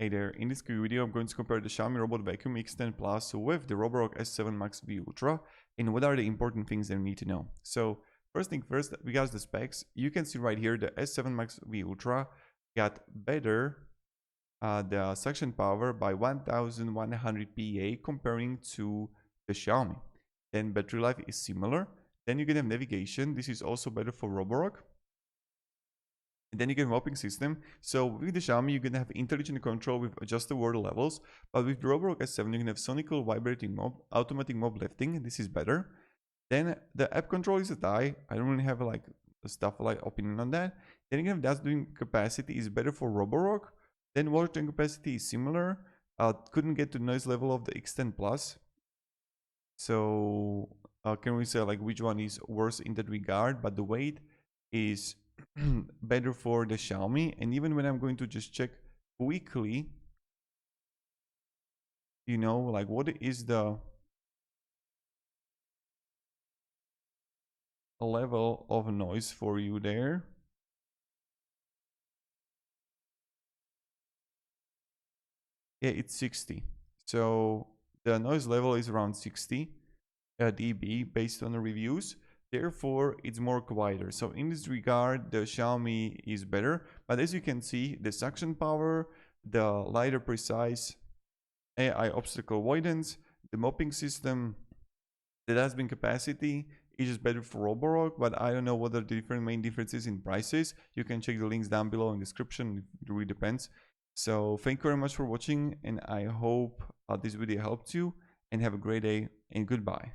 Hey there, in this quick video I'm going to compare the Xiaomi Robot Vacuum X10 Plus with the Roborock S7 MaxV Ultra and what are the important things that we need to know. So first thing first, regards the specs, you can see right here the S7 MaxV Ultra got better the suction power by 1100 PA comparing to the Xiaomi. Then battery life is similar. Then you can have navigation. This is also better for Roborock. And then you get a mapping system. So with the Xiaomi, you're going to have intelligent control with adjusted water levels. But with the Roborock S7, you can have sonical vibrating mop, automatic mop lifting. This is better. Then the app control is a tie. I don't really have like stuff like opinion on that. Then you can have dust doing capacity is better for Roborock. Then water tank capacity is similar. Couldn't get to noise level of the X10 Plus. So can we say like which one is worse in that regard? But the weight is better for the Xiaomi. And even when I'm going to just check quickly, you know, like what is the level of noise for you there? Yeah, it's 60. So the noise level is around 60 dB based on the reviews. Therefore, it's more quieter. So in this regard, the Xiaomi is better. But as you can see, the suction power, the lighter precise AI obstacle avoidance, the mopping system, the dustbin capacity is just better for Roborock, but I don't know what are the different main differences in prices. You can check the links down below in the description. It really depends. So thank you very much for watching, and I hope this video helped you, and have a great day, and goodbye.